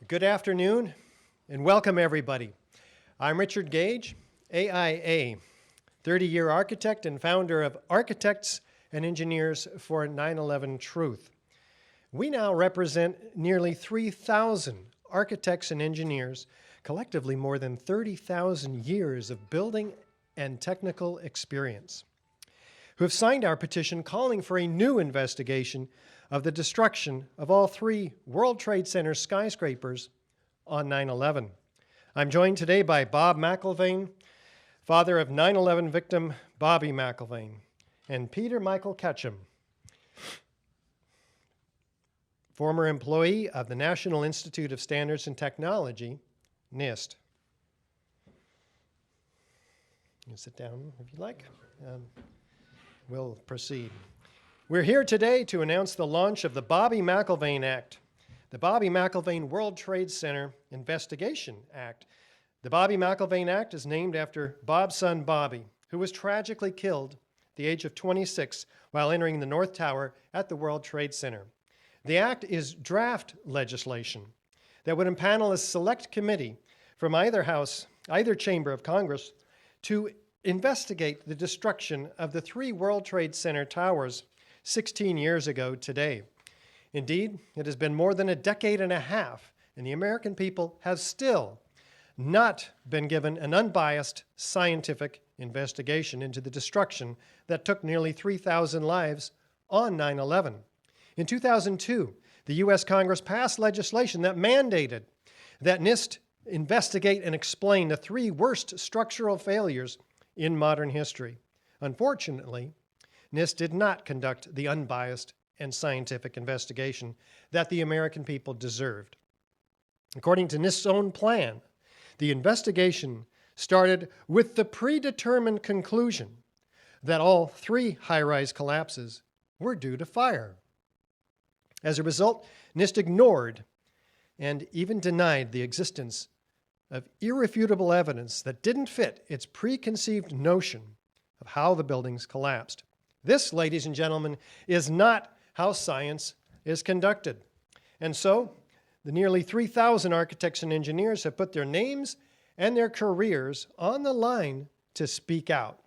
Good afternoon and welcome everybody. I'm Richard Gage, AIA, 30-year architect and founder of Architects and Engineers for 9/11 Truth. We now represent nearly 3,000 architects and engineers, collectively more than 30,000 years of building and technical experience, who have signed our petition calling for a new investigation of the destruction of all three World Trade Center skyscrapers on 9/11. I'm joined today by Bob McIlvaine, father of 9/11 victim Bobby McIlvaine, and Peter Michael Ketchum, former employee of the National Institute of Standards and Technology, NIST. You can sit down if you like. We'll proceed. We're here today to announce the launch of the Bobby McIlvaine Act, the Bobby McIlvaine World Trade Center Investigation Act. The Bobby McIlvaine Act is named after Bob's son Bobby, who was tragically killed at the age of 26 while entering the North Tower at the World Trade Center. The act is draft legislation that would impanel a select committee from either house, either chamber of Congress, to investigate the destruction of the three World Trade Center towers 16 years ago today. Indeed, it has been more than a decade and a half, and the American people have still not been given an unbiased scientific investigation into the destruction that took nearly 3,000 lives on 9/11. In 2002, the U.S. Congress passed legislation that mandated that NIST investigate and explain the three worst structural failures in modern history. Unfortunately, NIST did not conduct the unbiased and scientific investigation that the American people deserved. According to NIST's own plan, the investigation started with the predetermined conclusion that all three high-rise collapses were due to fire. As a result, NIST ignored and even denied the existence of irrefutable evidence that didn't fit its preconceived notion of how the buildings collapsed. This, ladies and gentlemen, is not how science is conducted. And so, the nearly 3,000 architects and engineers have put their names and their careers on the line to speak out.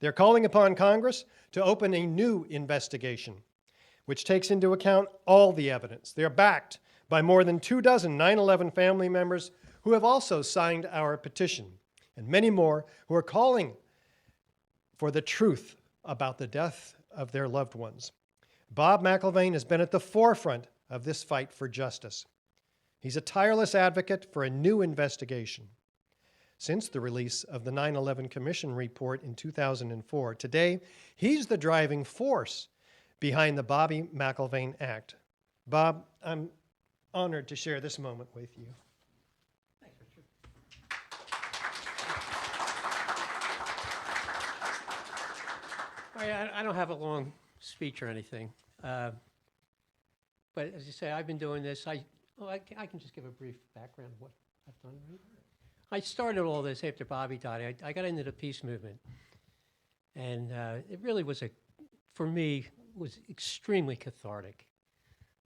They're calling upon Congress to open a new investigation, which takes into account all the evidence. They're backed by more than 24 9/11 family members who have also signed our petition, and many more who are calling for the truth about the death of their loved ones. Bob McIlvaine has been at the forefront of this fight for justice. He's a tireless advocate for a new investigation. Since the release of the 9/11 Commission report in 2004, today, he's the driving force behind the Bobby McIlvaine Act. Bob, I'm honored to share this moment with you. Thanks, Richard. I don't have a long speech or anything, but as you say, I've been doing this. I can just give a brief background of what I've done. Right? I started all this after Bobby died. I got into the peace movement, and it really was for me, was extremely cathartic.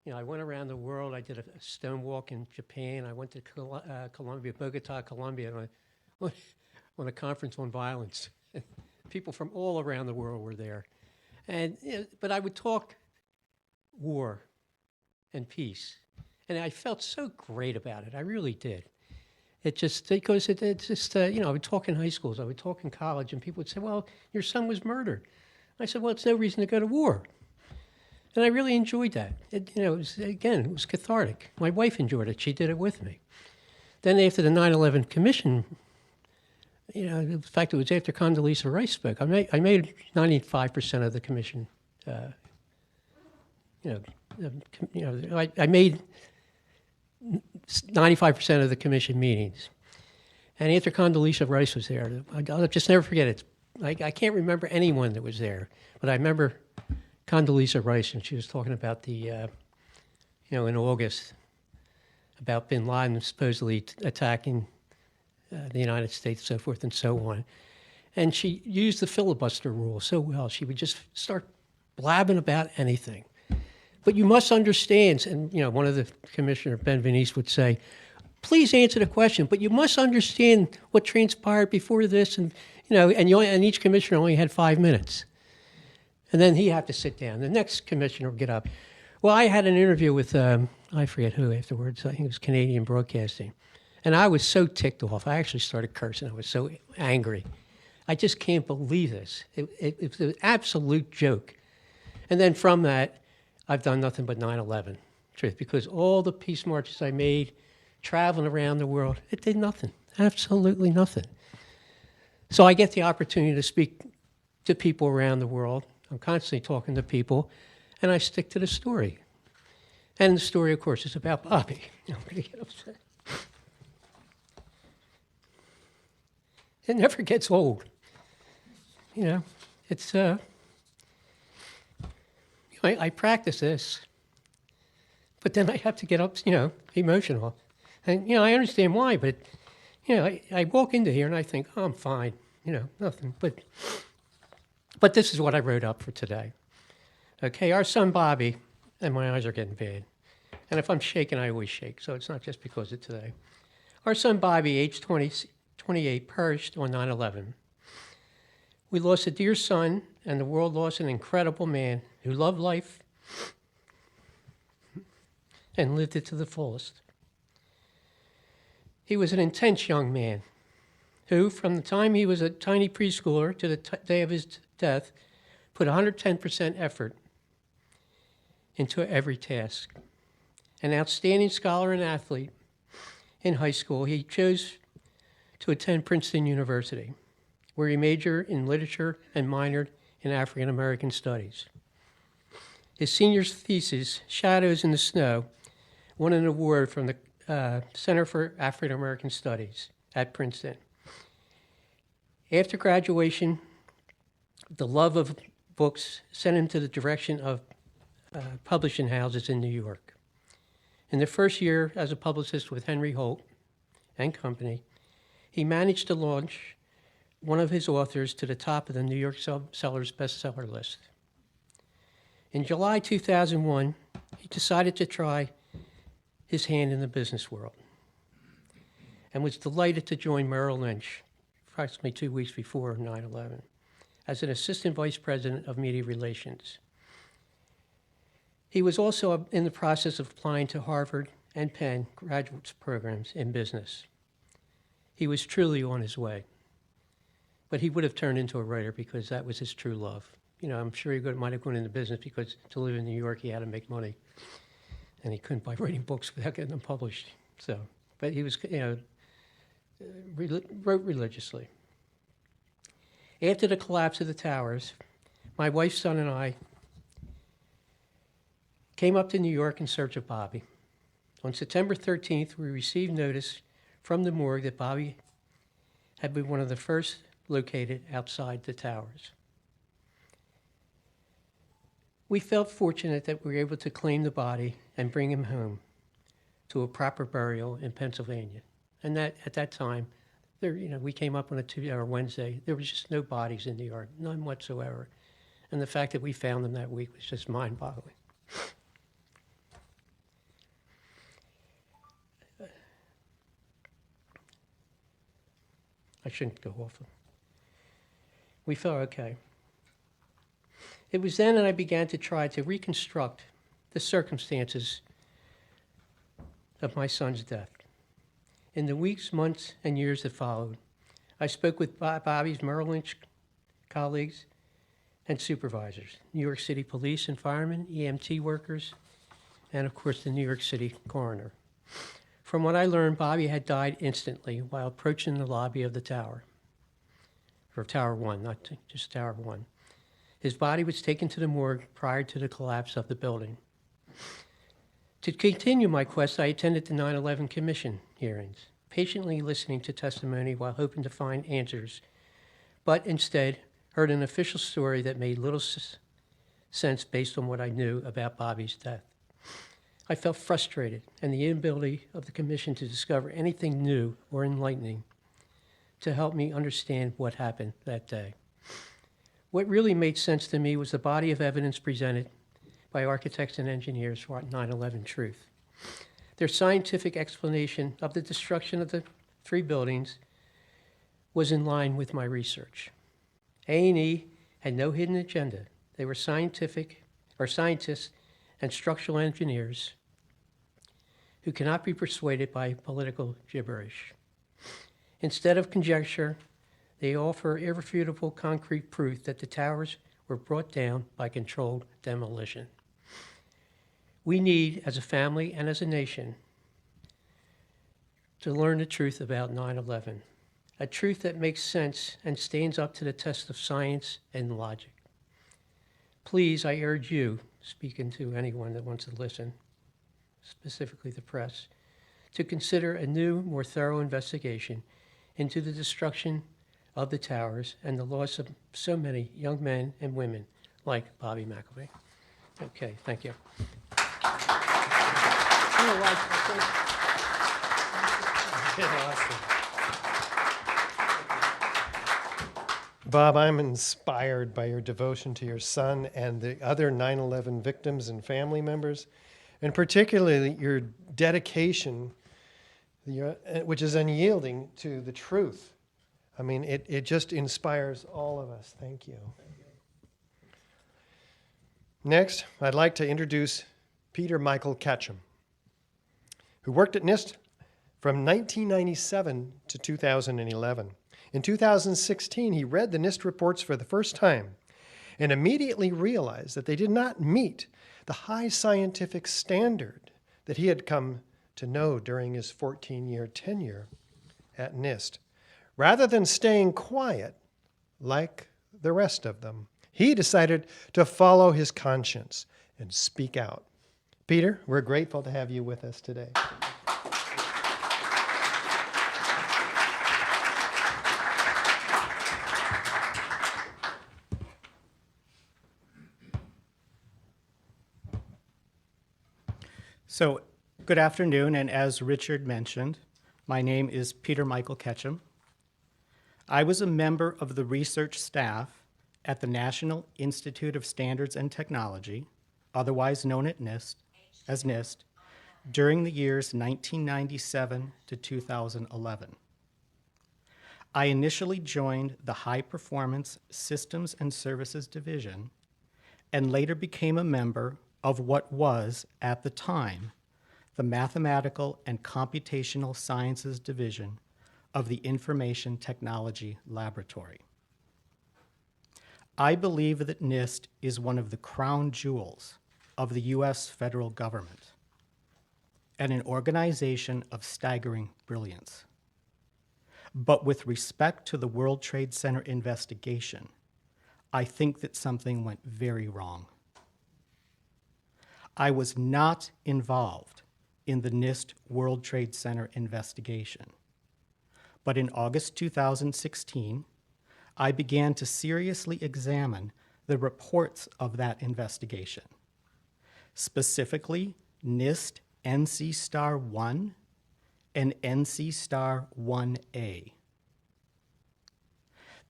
You know, I went around the world. I did a stone walk in Japan. I went to Colombia, Bogota, Colombia, on a conference on violence. People from all around the world were there. But I would talk war and peace. And I felt so great about it. I really did. It's just, I would talk in high schools, I would talk in college, and people would say, well, your son was murdered. I said, well, it's no reason to go to war. And I really enjoyed that. It was cathartic. My wife enjoyed it. She did it with me. Then after the 9/11 Commission, in fact, it was after Condoleezza Rice spoke. I made 95% of the commission. I made 95% of the commission meetings. And after Condoleezza Rice was there, I'll just never forget it. I can't remember anyone that was there, but I remember Condoleezza Rice, and she was talking about in August, about bin Laden supposedly attacking the United States, so forth and so on. And she used the filibuster rule so well. She would just start blabbing about anything. But you must understand, and one of the Commissioner Ben Venice would say, please answer the question, but you must understand what transpired before this, and and each commissioner only had 5 minutes. And then he had to sit down. The next commissioner would get up. Well, I had an interview with, I forget who afterwards, I think it was Canadian Broadcasting. And I was so ticked off. I actually started cursing. I was so angry. I just can't believe this. It was an absolute joke. And then from that, I've done nothing but 9/11, truth, because all the peace marches I made, traveling around the world, it did nothing, absolutely nothing. So I get the opportunity to speak to people around the world. I'm constantly talking to people, and I stick to the story. And the story, of course, is about Bobby. I'm going to get upset. It never gets old. It's, I practice this, but then I have to get up, emotional. And, I understand why, but, I walk into here and I think, oh, I'm fine, nothing. But this is what I wrote up for today. Okay, our son Bobby, and my eyes are getting bad. And if I'm shaking, I always shake, so it's not just because of today. Our son Bobby, age 28, perished on 9/11. We lost a dear son, and the world lost an incredible man who loved life and lived it to the fullest. He was an intense young man who, from the time he was a tiny preschooler to the day of his death, put 110% effort into every task. An outstanding scholar and athlete in high school, he chose to attend Princeton University, where he majored in literature and minored in African American studies. His senior thesis, Shadows in the Snow, won an award from the Center for African American Studies at Princeton. After graduation, the love of books sent him to the direction of publishing houses in New York. In the first year as a publicist with Henry Holt and Company, he managed to launch one of his authors to the top of the New York Sellers bestseller list. In July 2001, he decided to try his hand in the business world and was delighted to join Merrill Lynch approximately 2 weeks before 9/11 as an assistant vice president of media relations. He was also in the process of applying to Harvard and Penn graduate programs in business. He was truly on his way. But he would have turned into a writer because that was his true love. I'm sure he might have gone into business because to live in New York, he had to make money. And he couldn't by writing books without getting them published. But he was, wrote religiously. After the collapse of the towers, my wife's son and I came up to New York in search of Bobby. On September 13th, we received notice from the morgue that Bobby had been one of the first located outside the towers. We felt fortunate that we were able to claim the body and bring him home to a proper burial in Pennsylvania. And that at that time, we came up on a Wednesday. There was just no bodies in the yard, none whatsoever. And the fact that we found them that week was just mind-boggling. I shouldn't go off. We felt okay. It was then that I began to try to reconstruct the circumstances of my son's death. In the weeks, months, and years that followed, I spoke with Bobby's Merrill Lynch colleagues and supervisors, New York City police and firemen, EMT workers, and of course the New York City coroner. From what I learned, Bobby had died instantly while approaching the lobby of the tower, or Tower 1, not just Tower 1. His body was taken to the morgue prior to the collapse of the building. To continue my quest, I attended the 9/11 Commission hearings, patiently listening to testimony while hoping to find answers, but instead heard an official story that made little sense based on what I knew about Bobby's death. I felt frustrated and the inability of the Commission to discover anything new or enlightening to help me understand what happened that day. What really made sense to me was the body of evidence presented by architects and engineers for 9/11 truth. Their scientific explanation of the destruction of the 3 buildings was in line with my research. A&E had no hidden agenda. They were scientists and structural engineers who cannot be persuaded by political gibberish. Instead of conjecture, they offer irrefutable concrete proof that the towers were brought down by controlled demolition. We need, as a family and as a nation, to learn the truth about 9/11, a truth that makes sense and stands up to the test of science and logic. Please, I urge you, speaking to anyone that wants to listen, specifically the press, to consider a new, more thorough investigation into the destruction of the towers and the loss of so many young men and women like Bobby McIlvaine. Okay, thank you. Bob, I'm inspired by your devotion to your son and the other 9/11 victims and family members, and particularly your dedication, which is unyielding to the truth. I mean, it just inspires all of us. Thank you. Next, I'd like to introduce Peter Michael Ketchum, who worked at NIST from 1997 to 2011. In 2016, he read the NIST reports for the first time and immediately realized that they did not meet the high scientific standard that he had come to know during his 14-year tenure at NIST. Rather than staying quiet like the rest of them, he decided to follow his conscience and speak out. Peter, we're grateful to have you with us today. So, good afternoon, and as Richard mentioned, my name is Peter Michael Ketchum. I was a member of the research staff at the National Institute of Standards and Technology, otherwise known as NIST, during the years 1997 to 2011. I initially joined the High Performance Systems and Services Division and later became a member of what was, at the time, the Mathematical and Computational Sciences Division of the Information Technology Laboratory. I believe that NIST is one of the crown jewels of the U.S. federal government and an organization of staggering brilliance. But with respect to the World Trade Center investigation, I think that something went very wrong. I was not involved in the NIST World Trade Center investigation. But in August 2016, I began to seriously examine the reports of that investigation, specifically NIST NC Star 1 and NC Star 1A.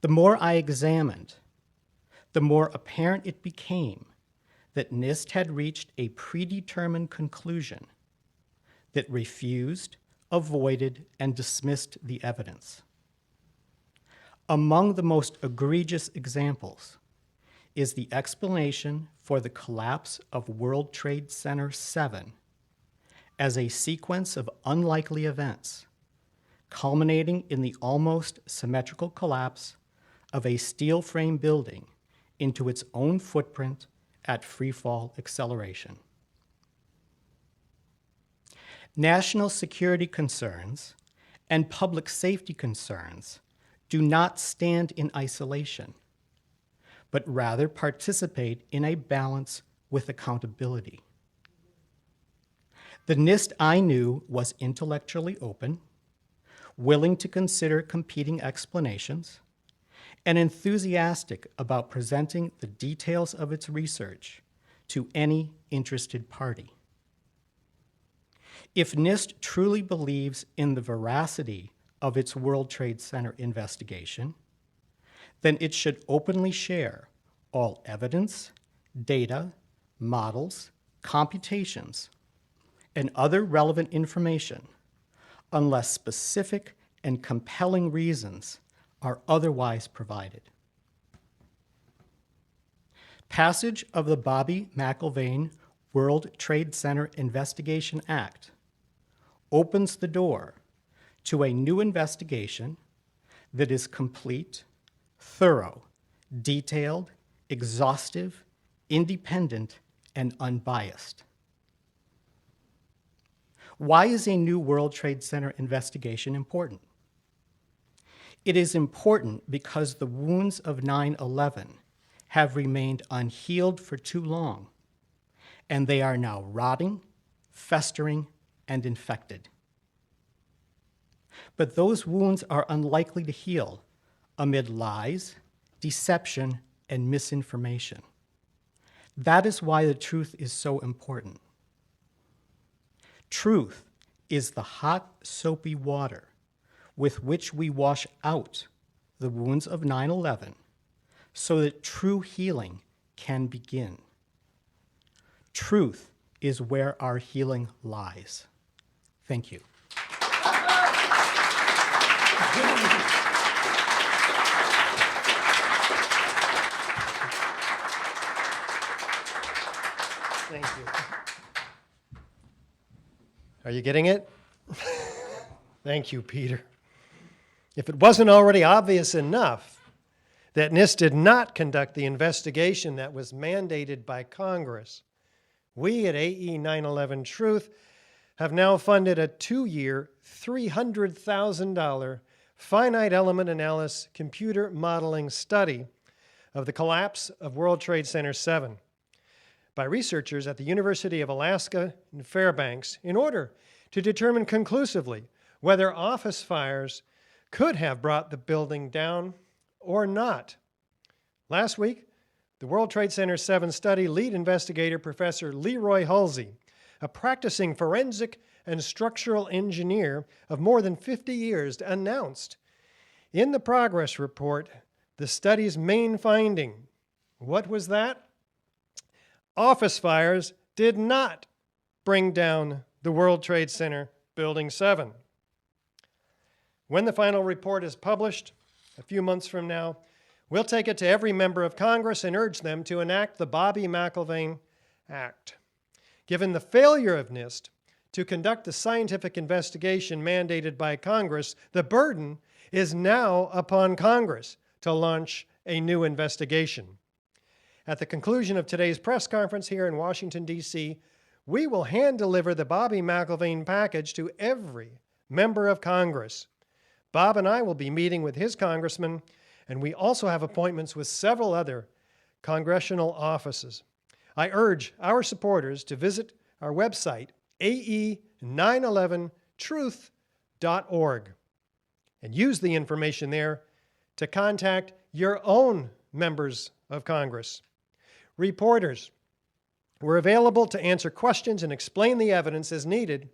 The more I examined, the more apparent it became that NIST had reached a predetermined conclusion that refused, avoided, and dismissed the evidence. Among the most egregious examples is the explanation for the collapse of World Trade Center 7 as a sequence of unlikely events, culminating in the almost symmetrical collapse of a steel frame building into its own footprint at freefall acceleration. National security concerns and public safety concerns do not stand in isolation, but rather participate in a balance with accountability. The NIST I knew was intellectually open, willing to consider competing explanations, and enthusiastic about presenting the details of its research to any interested party. If NIST truly believes in the veracity of its World Trade Center investigation, then it should openly share all evidence, data, models, computations, and other relevant information unless specific and compelling reasons are otherwise provided. Passage of the Bobby McIlvaine World Trade Center Investigation Act opens the door to a new investigation that is complete, thorough, detailed, exhaustive, independent, and unbiased. Why is a new World Trade Center investigation important? It is important because the wounds of 9/11 have remained unhealed for too long, and they are now rotting, festering, and infected. But those wounds are unlikely to heal amid lies, deception, and misinformation. That is why the truth is so important. Truth is the hot, soapy water with which we wash out the wounds of 9/11 so that true healing can begin. Truth is where our healing lies. Thank you. Thank you. Are you getting it? Thank you, Peter. If it wasn't already obvious enough that NIST did not conduct the investigation that was mandated by Congress, we at AE 9/11 Truth have now funded a 2-year, $300,000 finite element analysis computer modeling study of the collapse of World Trade Center 7 by researchers at the University of Alaska in Fairbanks in order to determine conclusively whether office fires could have brought the building down or not. Last week, the World Trade Center 7 study lead investigator, Professor Leroy Hulsey, a practicing forensic and structural engineer of more than 50 years, announced in the progress report the study's main finding. What was that? Office fires did not bring down the World Trade Center Building 7. When the final report is published, a few months from now, we'll take it to every member of Congress and urge them to enact the Bobby McIlvaine Act. Given the failure of NIST to conduct the scientific investigation mandated by Congress, the burden is now upon Congress to launch a new investigation. At the conclusion of today's press conference here in Washington, D.C., we will hand-deliver the Bobby McIlvaine package to every member of Congress. Bob and I will be meeting with his congressman, and we also have appointments with several other congressional offices. I urge our supporters to visit our website, ae911truth.org, and use the information there to contact your own members of Congress. Reporters, we're available to answer questions and explain the evidence as needed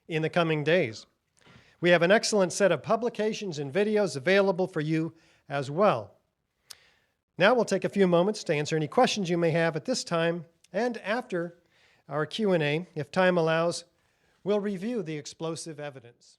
in the coming days. We have an excellent set of publications and videos available for you as well. Now we'll take a few moments to answer any questions you may have at this time, and after our Q&A, if time allows, we'll review the explosive evidence.